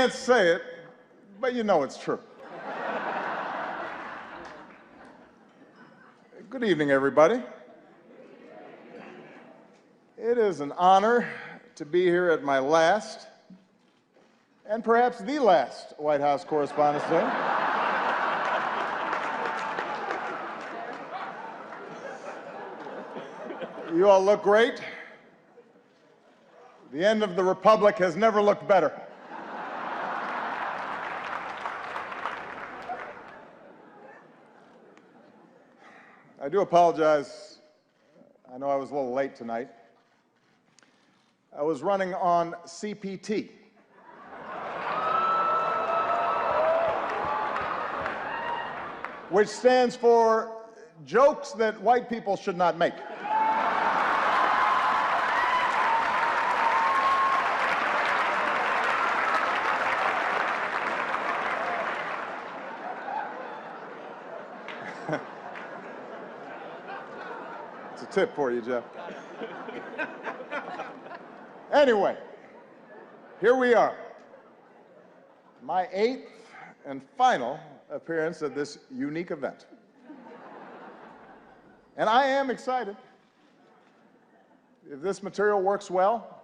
can't say it, but you know it's true. Good evening, everybody. It is an honor to be here at my last, and perhaps the last, White House Correspondents' Day. You all look great. The end of the Republic has never looked better. I do apologize. I know I was a little late tonight. I was running on CPT. Which stands for jokes that white people should not make. It's a tip for you, Jeff. Anyway, here we are. My 8th and final appearance at this unique event. And I am excited. If this material works well,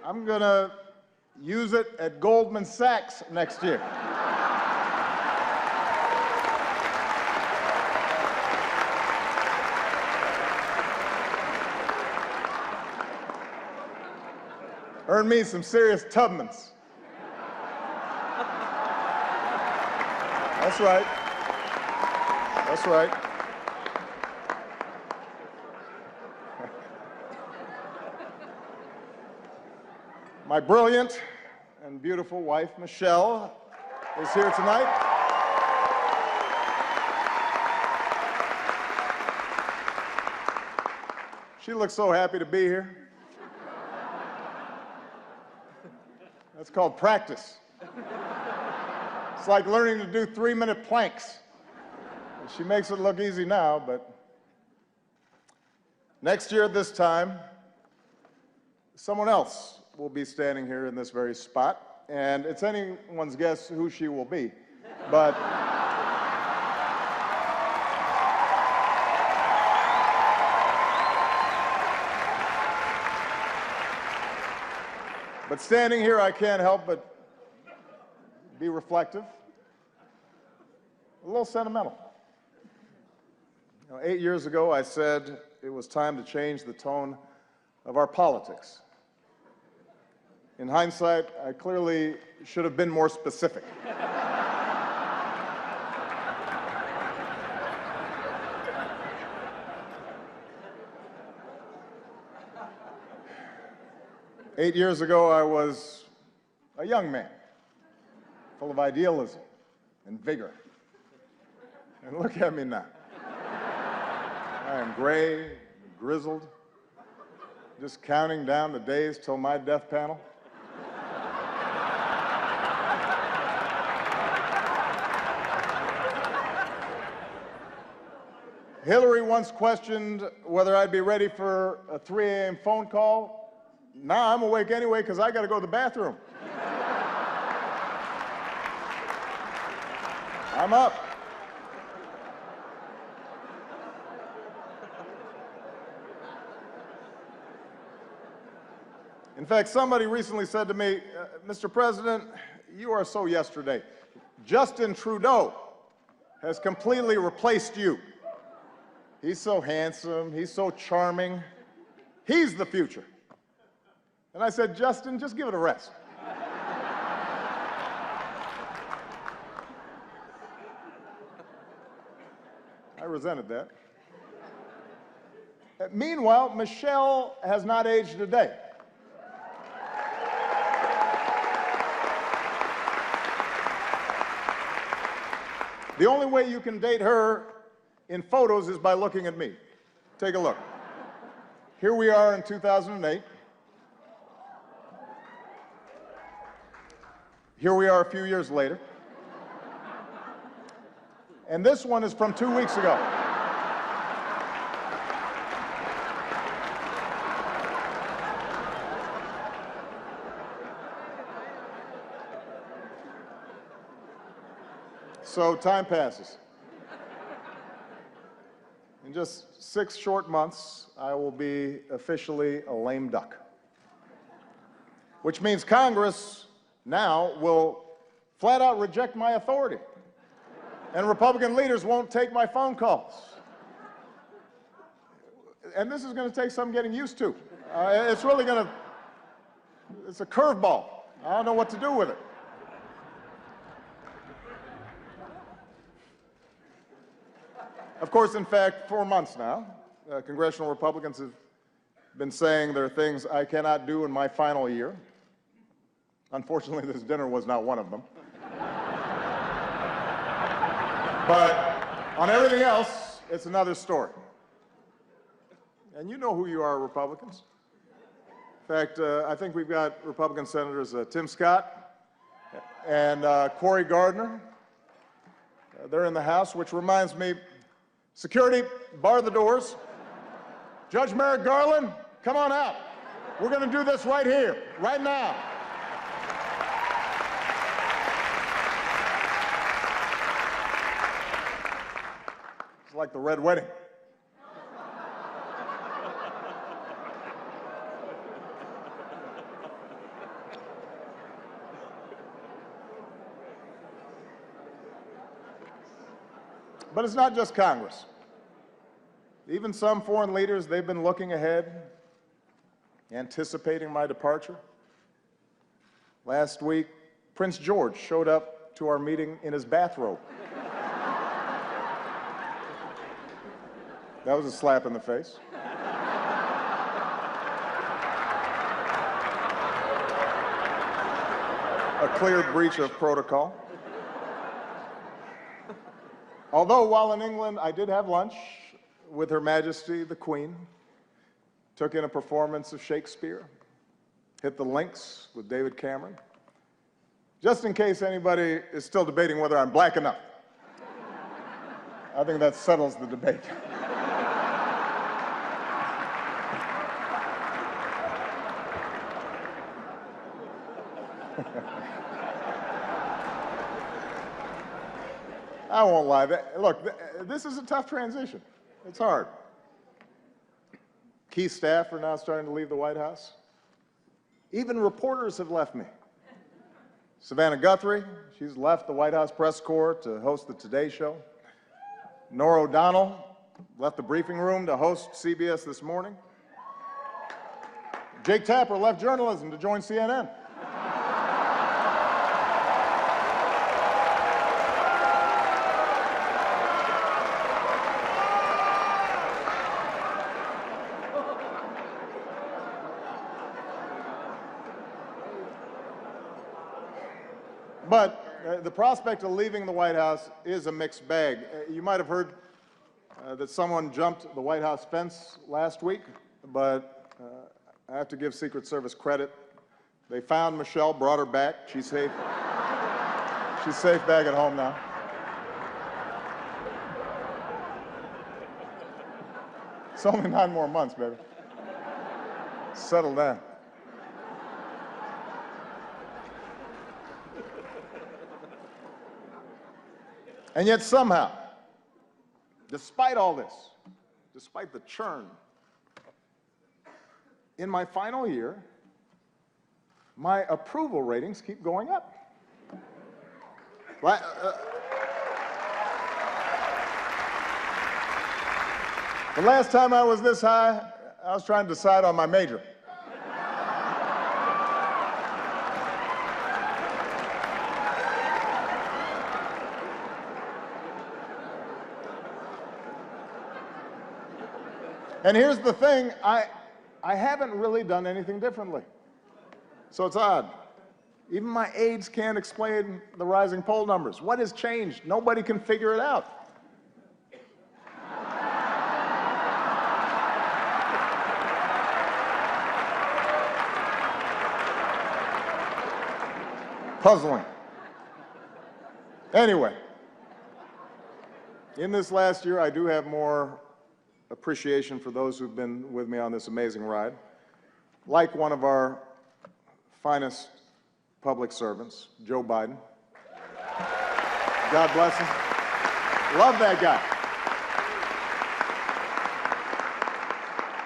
I'm going to use it at Goldman Sachs next year. Earn me some serious Tubmans. That's right. That's right. My brilliant and beautiful wife, Michelle, is here tonight. She looks so happy to be here. That's called practice. It's like learning to do 3-minute planks. She makes it look easy now, but next year at this time, someone else will be standing here in this very spot, and it's anyone's guess who she will be. But standing here, I can't help but be reflective, a little sentimental. 8 years ago, I said it was time to change the tone of our politics. In hindsight, I clearly should have been more specific. Eight years ago, I was a young man, full of idealism and vigor. And look at me now. I am gray, and grizzled, just counting down the days till my death panel. Hillary once questioned whether I'd be ready for a 3 a.m. phone call. Now I'm awake anyway because I got to go to the bathroom. I'm up. In fact, somebody recently said to me, Mr. President, you are so yesterday. Justin Trudeau has completely replaced you. He's so handsome, he's so charming. He's the future. And I said, Justin, just give it a rest. I resented that. Meanwhile, Michelle has not aged a day. The only way you can date her in photos is by looking at me. Take a look. Here we are in 2008. Here we are a few years later. And this one is from 2 weeks ago. So time passes. In just 6 short months, I will be officially a lame duck, which means Congress now will flat out reject my authority, and Republican leaders won't take my phone calls. And this is going to take some getting used to. It's really going to, it's a curveball. I don't know what to do with it. Of course, in fact, 4 months now, congressional Republicans have been saying there are things I cannot do in my final year. Unfortunately, this dinner was not one of them. But on everything else, it's another story. And you know who you are, Republicans. In fact, I think we've got Republican Senators Tim Scott and Cory Gardner. They're in the House, which reminds me, security, bar the doors. Judge Merrick Garland, come on out. We're going to do this right here, right now. It's like the Red Wedding. But it's not just Congress. Even some foreign leaders, they've been looking ahead, anticipating my departure. Last week, Prince George showed up to our meeting in his bathrobe. That was a slap in the face. A clear breach of protocol. Although while in England, I did have lunch with Her Majesty the Queen, took in a performance of Shakespeare, hit the links with David Cameron, just in case anybody is still debating whether I'm black enough. I think that settles the debate. I won't lie. Look, this is a tough transition. It's hard. Key staff are now starting to leave the White House. Even reporters have left me. Savannah Guthrie, she's left the White House press corps to host the Today Show. Norah O'Donnell left the briefing room to host CBS This Morning. Jake Tapper left journalism to join CNN. But the prospect of leaving the White House is a mixed bag. You might have heard that someone jumped the White House fence last week, but I have to give Secret Service credit. They found Michelle, brought her back. She's safe. She's safe back at home now. It's only 9 more months, baby. Settle down. And yet somehow, despite all this, despite the churn, in my final year, my approval ratings keep going up. The last time I was this high, I was trying to decide on my major. And here's the thing, I haven't really done anything differently. So it's odd. Even my aides can't explain the rising poll numbers. What has changed? Nobody can figure it out. Puzzling. Anyway, in this last year, I do have more appreciation for those who've been with me on this amazing ride, like one of our finest public servants, Joe Biden. God bless him. Love that guy.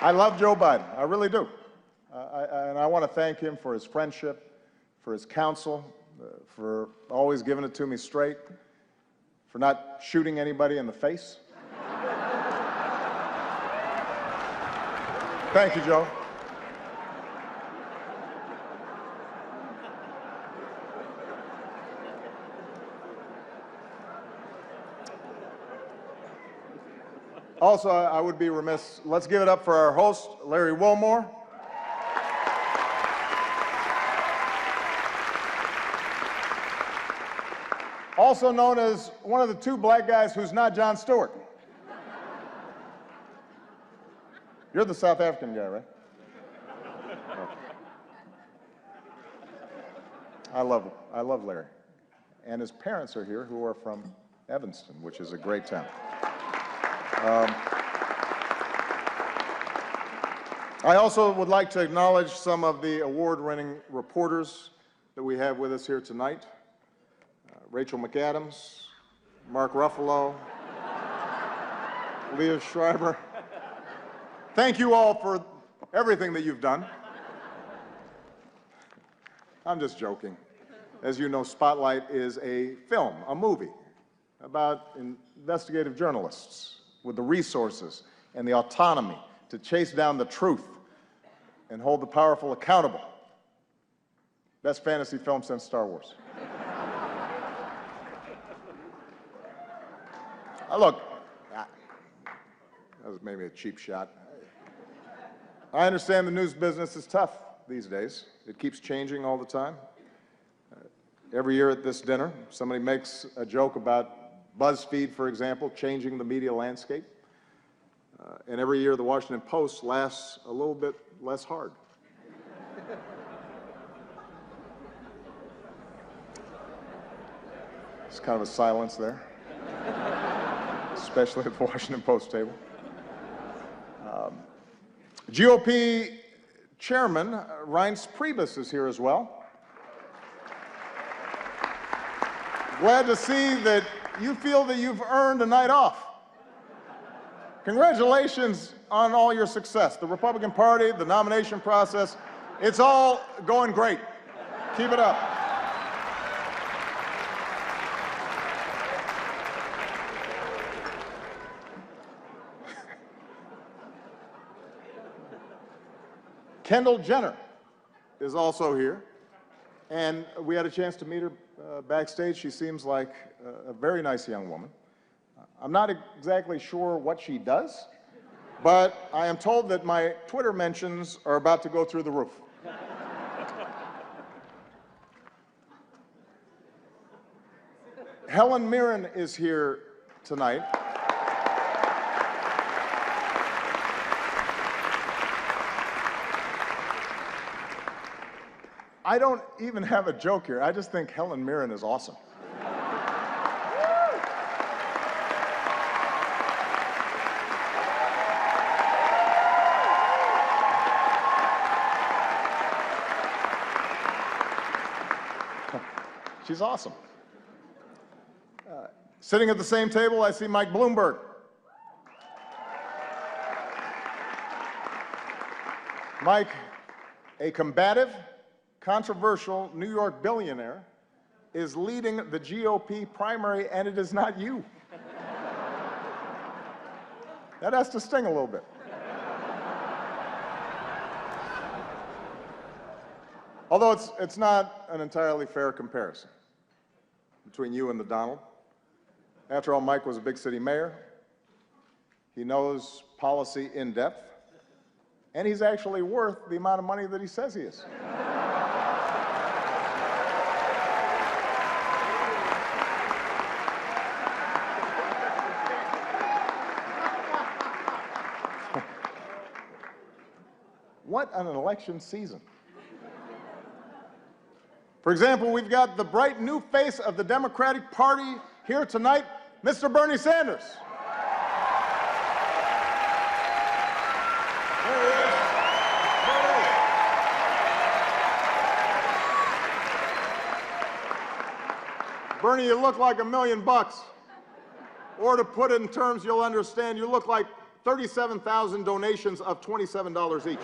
I love Joe Biden. I really do. And I want to thank him for his friendship, for his counsel, for always giving it to me straight, for not shooting anybody in the face. Thank you, Joe. Also, I would be remiss, let's give it up for our host, Larry Wilmore. Also known as one of the two black guys who's not Jon Stewart. You're the South African guy, right? Okay. I love Larry. And his parents are here, who are from Evanston, which is a great town. I also would like to acknowledge some of the award-winning reporters that we have with us here tonight. Rachel McAdams, Mark Ruffalo, Leah Schreiber. Thank you all for everything that you've done. I'm just joking. As you know, Spotlight is a film, a movie, about investigative journalists with the resources and the autonomy to chase down the truth and hold the powerful accountable. Best fantasy film since Star Wars. Look, that was maybe a cheap shot. I understand the news business is tough these days. It keeps changing all the time. Every year at this dinner, somebody makes a joke about BuzzFeed, for example, changing the media landscape. And every year the Washington Post laughs a little bit less hard. There's kind of a silence there, especially at the Washington Post table. GOP Chairman Reince Priebus is here as well. Glad to see that you feel that you've earned a night off. Congratulations on all your success. The Republican Party, the nomination process, it's all going great. Keep it up. Kendall Jenner is also here, and we had a chance to meet her backstage. She seems like a very nice young woman. I'm not exactly sure what she does, but I am told that my Twitter mentions are about to go through the roof. Helen Mirren is here tonight. I don't even have a joke here. I just think Helen Mirren is awesome. She's awesome. Sitting at the same table, I see Mike Bloomberg. Mike, a combative, controversial New York billionaire, is leading the GOP primary, and it is not you. That has to sting a little bit. Although it's not an entirely fair comparison between you and the Donald. After all, Mike was a big city mayor. He knows policy in depth, and he's actually worth the amount of money that he says he is. What an election season. For example, we've got the bright new face of the Democratic Party here tonight, Mr. Bernie Sanders. There he is. Bernie, you look like $1 million. Or to put it in terms you'll understand, you look like 37,000 donations of $27 each.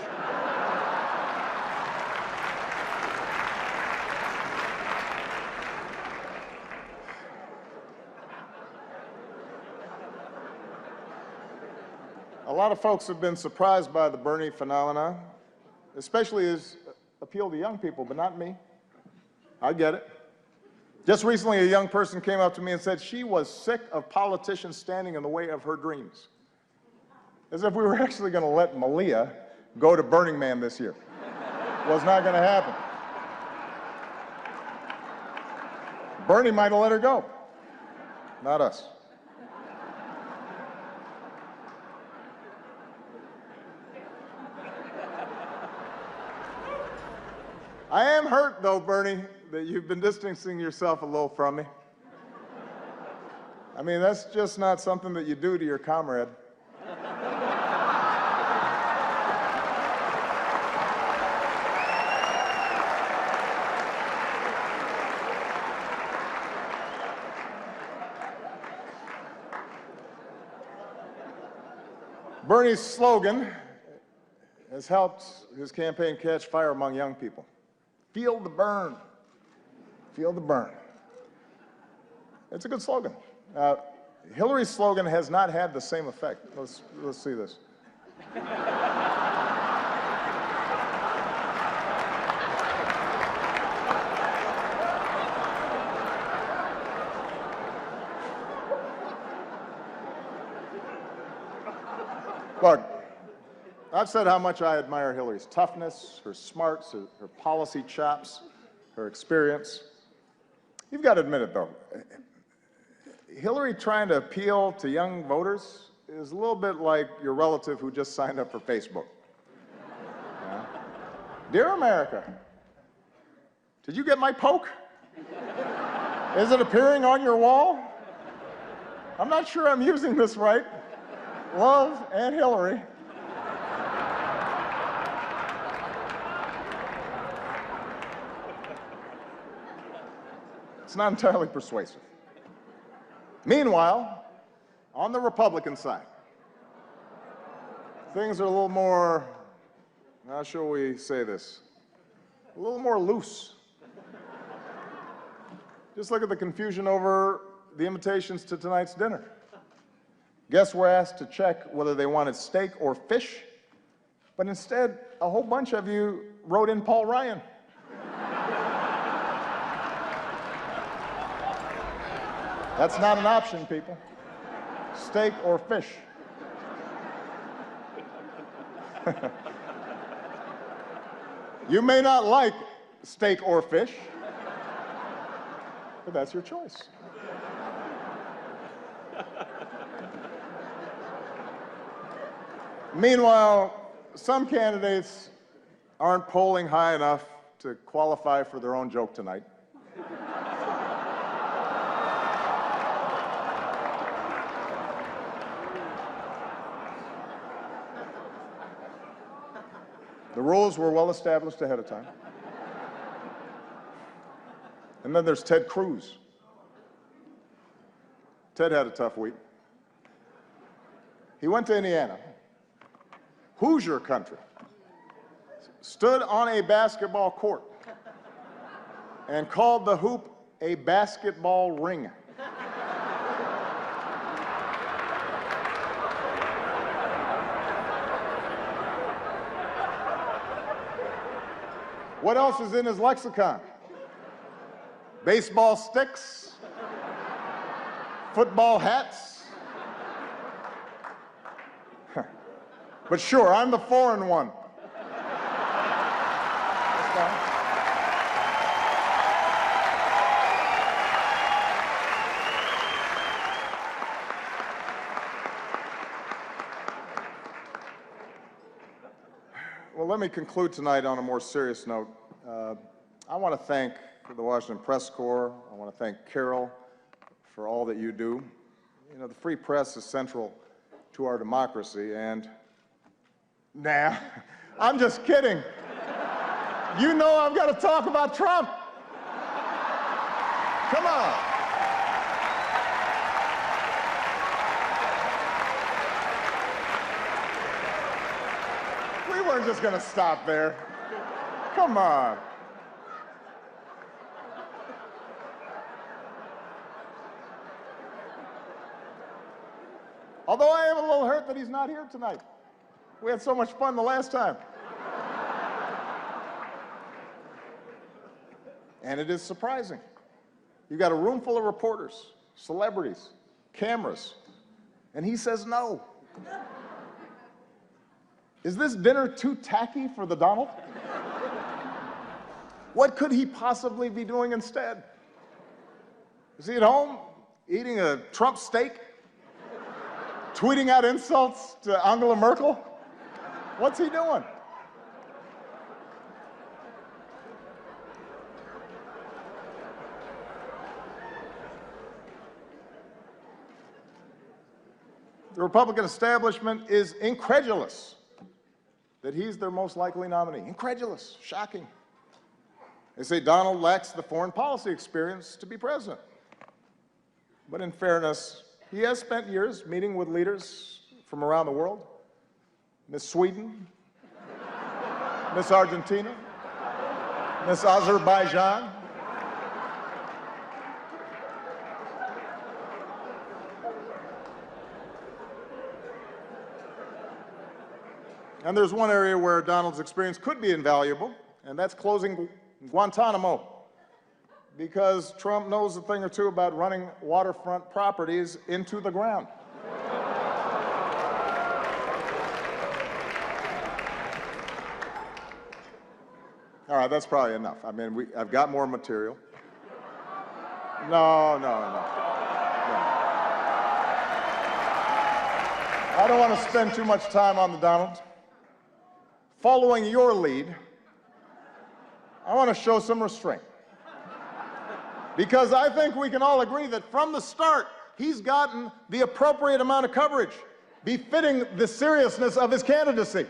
A lot of folks have been surprised by the Bernie phenomenon, especially his appeal to young people, but not me. I get it. Just recently, a young person came up to me and said she was sick of politicians standing in the way of her dreams. As if we were actually going to let Malia go to Burning Man this year. Was not going to happen. Bernie might have let her go, not us. I am hurt, though, Bernie, that you've been distancing yourself a little from me. I mean, that's just not something that you do to your comrade. Bernie's slogan has helped his campaign catch fire among young people. Feel the burn. Feel the burn. It's a good slogan. Hillary's slogan has not had the same effect. Let's see this. Look, I've said how much I admire Hillary's toughness, her smarts, her policy chops, her experience. You've got to admit it, though. Hillary trying to appeal to young voters is a little bit like your relative who just signed up for Facebook. Yeah. Dear America, did you get my poke? Is it appearing on your wall? I'm not sure I'm using this right. Love, Aunt Hillary. It's not entirely persuasive. Meanwhile, on the Republican side, things are a little more, how shall we say this, a little more loose. Just look at the confusion over the invitations to tonight's dinner. Guests were asked to check whether they wanted steak or fish, but instead, a whole bunch of you wrote in Paul Ryan. That's not an option, people. Steak or fish. You may not like steak or fish, but that's your choice. Meanwhile, some candidates aren't polling high enough to qualify for their own joke tonight. The rules were well established ahead of time. And then there's Ted Cruz. Ted had a tough week. He went to Indiana, Hoosier country, stood on a basketball court, and called the hoop a basketball ring. What else is in his lexicon? Baseball sticks, football hats. But sure, I'm the foreign one. Well, let me conclude tonight on a more serious note. I want to thank the Washington Press Corps. I want to thank Carol for all that you do. You know, the free press is central to our democracy, and nah, I'm just kidding. You know I've got to talk about Trump. Come on. weren't just going to stop there. Come on. Although I am a little hurt that he's not here tonight. We had so much fun the last time. And it is surprising. You've got a room full of reporters, celebrities, cameras, and he says no. Is this dinner too tacky for the Donald? What could he possibly be doing instead? Is he at home eating a Trump steak? Tweeting out insults to Angela Merkel? What's he doing? The Republican establishment is incredulous that he's their most likely nominee. Incredulous, shocking. They say Donald lacks the foreign policy experience to be president. But in fairness, he has spent years meeting with leaders from around the world. Miss Sweden, Miss Argentina, Miss Azerbaijan. And there's one area where Donald's experience could be invaluable, and that's closing Guantanamo. Because Trump knows a thing or two about running waterfront properties into the ground. All right, that's probably enough. I mean, I've got more material. No. I don't want to spend too much time on the Donald. Following your lead, I want to show some restraint. Because I think we can all agree that from the start, he's gotten the appropriate amount of coverage, befitting the seriousness of his candidacy.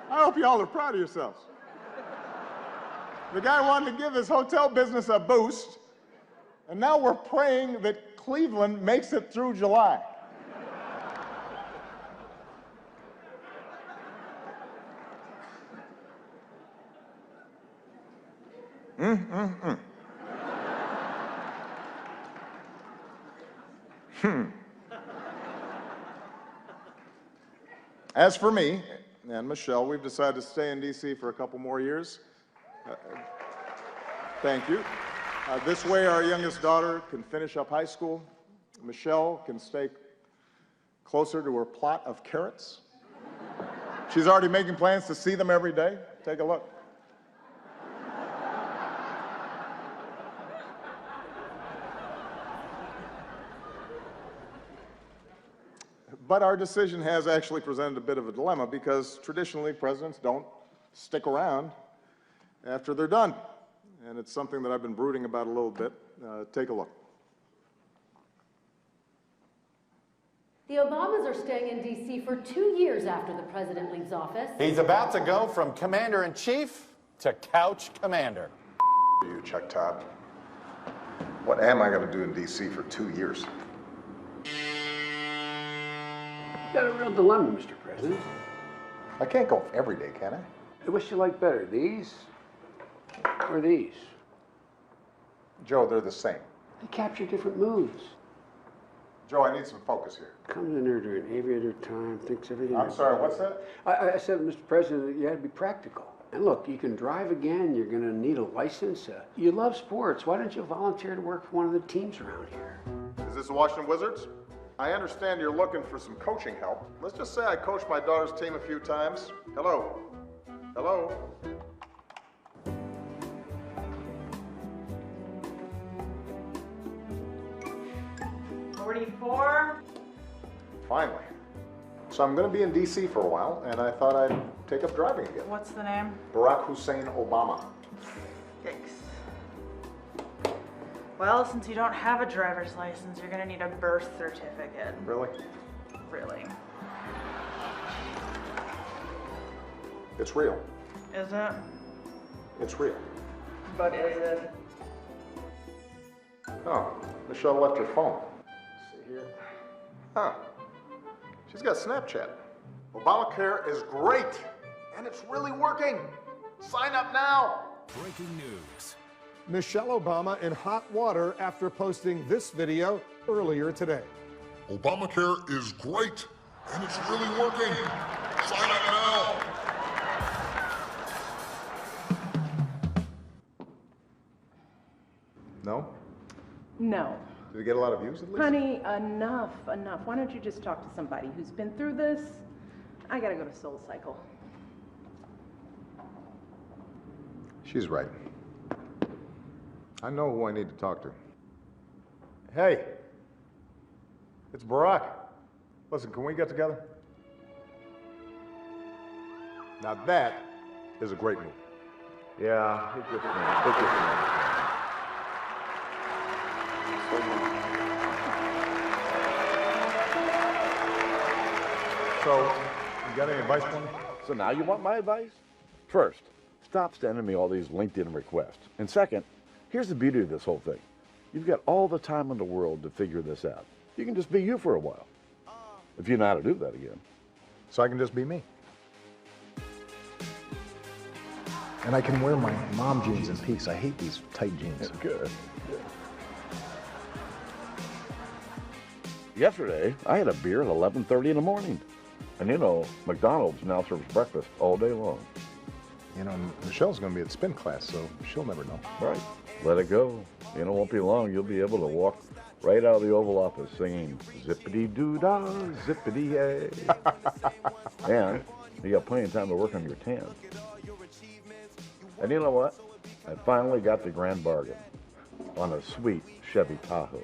I hope y'all are proud of yourselves. The guy wanted to give his hotel business a boost, and now we're praying that Cleveland makes it through July. As for me and Michelle, we've decided to stay in D.C. for a couple more years. Thank you. This way, our youngest daughter can finish up high school. Michelle can stay closer to her plot of carrots. She's already making plans to see them every day. Take a look. But our decision has actually presented a bit of a dilemma because traditionally presidents don't stick around after they're done. And it's something that I've been brooding about a little bit. Take a look. The Obamas are staying in D.C. for 2 years after the president leaves office. He's about to go from commander-in-chief to couch commander. You, Chuck Todd. What am I going to do in D.C. for 2 years? You got a real dilemma, Mr. President. I can't go every day, can I? Which you like better, these or these? Joe, they're the same. They capture different moods. Joe, I need some focus here. Comes in there during aviator time, thinks everything. I'm sorry, what's that? I said, Mr. President, you had to be practical. And look, you can drive again, you're gonna need a license. You love sports, why don't you volunteer to work for one of the teams around here? Is this the Washington Wizards? I understand you're looking for some coaching help. Let's just say I coached my daughter's team a few times. Hello? Hello? $44. Finally. So I'm going to be in D.C. for a while, and I thought I'd take up driving again. What's the name? Barack Hussein Obama. Yikes. Well, since you don't have a driver's license, you're gonna need a birth certificate. Really? Really. It's real. Is it? It's real. But is it? Oh, Michelle left her phone. Let's see here. Huh. She's got Snapchat. Obamacare is great, and it's really working. Sign up now. Breaking news. Michelle Obama in hot water after posting this video earlier today. Obamacare is great, and it's really working. Sign up now. No? No. Did it get a lot of views at least? Honey, enough. Why don't you just talk to somebody who's been through this? I gotta go to Soul Cycle. She's right. I know who I need to talk to. Hey, it's Barack. Listen, can we get together? Now that is a great move. Yeah, it gets me. So, you got any advice for me? So now you want my advice? First, stop sending me all these LinkedIn requests. And second, here's the beauty of this whole thing. You've got all the time in the world to figure this out. You can just be you for a while. If you know how to do that again. So I can just be me. And I can wear my mom jeans in peace. I hate these tight jeans. Good. Yesterday, I had a beer at 11:30 in the morning. And you know, McDonald's now serves breakfast all day long. You know, Michelle's going to be at spin class, so she'll never know. Right. Let it go. You know, it won't be long. You'll be able to walk right out of the Oval Office singing zippity-doo-dah, zippity-yay. And you got plenty of time to work on your tan. And you know what? I finally got the grand bargain on a sweet Chevy Tahoe.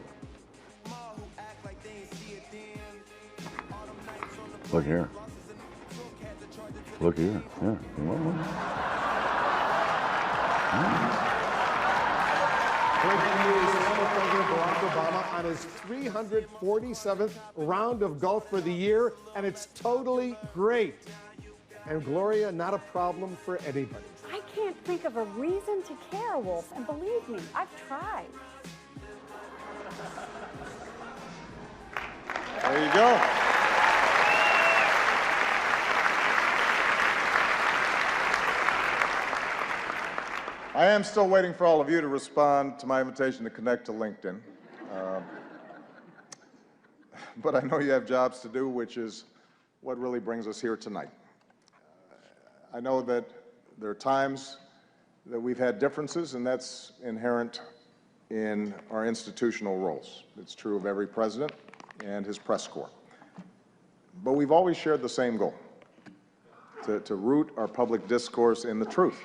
Look here. Look here. Yeah. You want one? Breaking news, former President Barack Obama on his 347th round of golf for the year, and it's totally great. And Gloria, not a problem for anybody. I can't think of a reason to care, Wolf, and believe me, I've tried. There you go. I am still waiting for all of you to respond to my invitation to connect to LinkedIn. But I know you have jobs to do, which is what really brings us here tonight. I know that there are times that we've had differences, and that's inherent in our institutional roles. It's true of every president and his press corps. But we've always shared the same goal, to root our public discourse in the truth,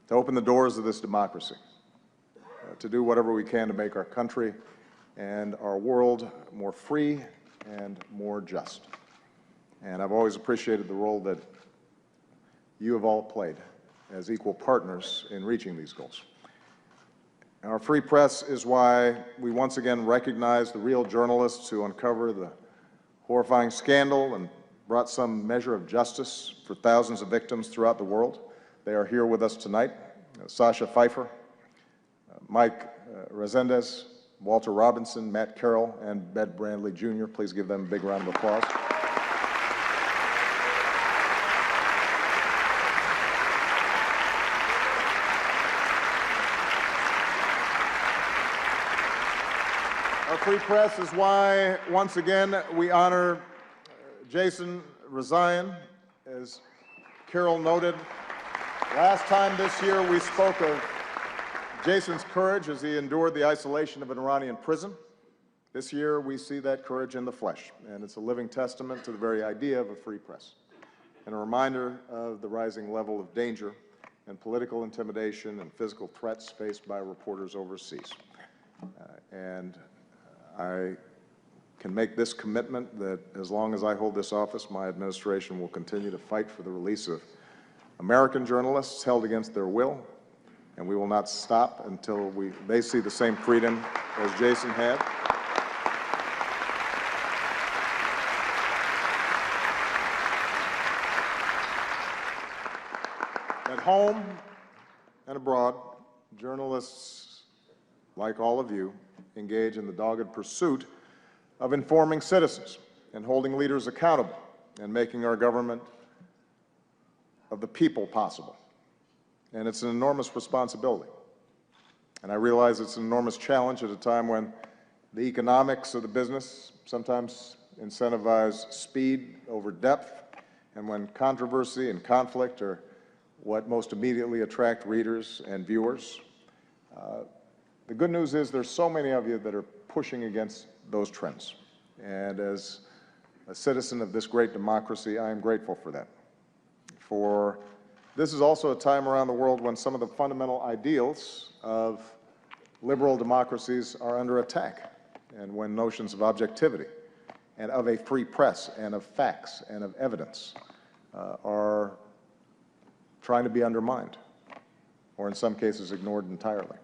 to open the doors of this democracy, to do whatever we can to make our country and our world more free and more just. And I've always appreciated the role that you have all played as equal partners in reaching these goals. Our free press is why we once again recognize the real journalists who uncover the horrifying scandal and brought some measure of justice for thousands of victims throughout the world. They are here with us tonight. Sasha Pfeiffer, Mike Resendez, Walter Robinson, Matt Carroll, and Bed Brandley Jr. Please give them a big round of applause. Our free press is why, once again, we honor Jason Rezaian. As Carol noted, last time this year we spoke of Jason's courage as he endured the isolation of an Iranian prison. This year we see that courage in the flesh, and it's a living testament to the very idea of a free press, and a reminder of the rising level of danger and political intimidation and physical threats faced by reporters overseas. I can make this commitment that as long as I hold this office, my administration will continue to fight for the release of American journalists held against their will, and we will not stop until they see the same freedom as Jason had. At home and abroad, journalists, like all of you, engage in the dogged pursuit of informing citizens and holding leaders accountable and making our government of the people possible. And it's an enormous responsibility. And I realize it's an enormous challenge at a time when the economics of the business sometimes incentivize speed over depth, and when controversy and conflict are what most immediately attract readers and viewers. The good news is there's so many of you that are pushing against those trends. And as a citizen of this great democracy, I am grateful for that. For this is also a time around the world when some of the fundamental ideals of liberal democracies are under attack, and when notions of objectivity and of a free press and of facts and of evidence are trying to be undermined, or in some cases ignored entirely.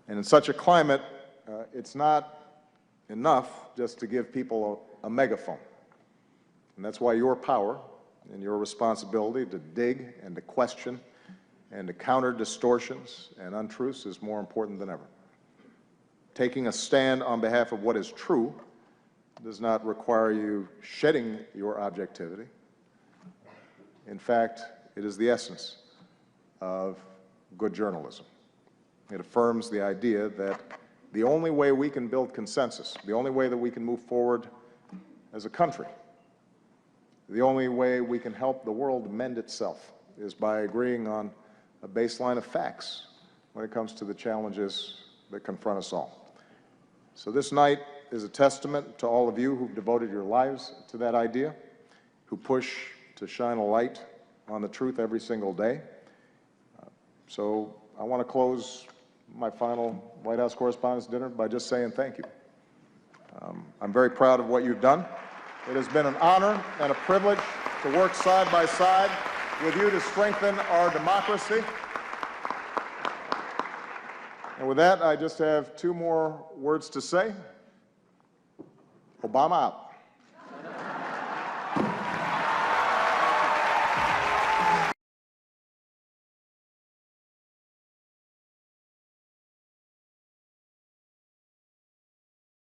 And in such a climate, it's not enough just to give people a megaphone. And that's why your power and your responsibility to dig and to question and to counter distortions and untruths is more important than ever. Taking a stand on behalf of what is true does not require you shedding your objectivity. In fact, it is the essence of good journalism. It affirms the idea that the only way we can build consensus, the only way that we can move forward as a country, the only way we can help the world mend itself is by agreeing on a baseline of facts when it comes to the challenges that confront us all. So this night is a testament to all of you who've devoted your lives to that idea, who push to shine a light on the truth every single day. So I want to close my final White House Correspondents' Dinner by just saying thank you. I'm very proud of what you've done. It has been an honor and a privilege to work side by side with you to strengthen our democracy. And with that, I just have two more words to say. Obama out.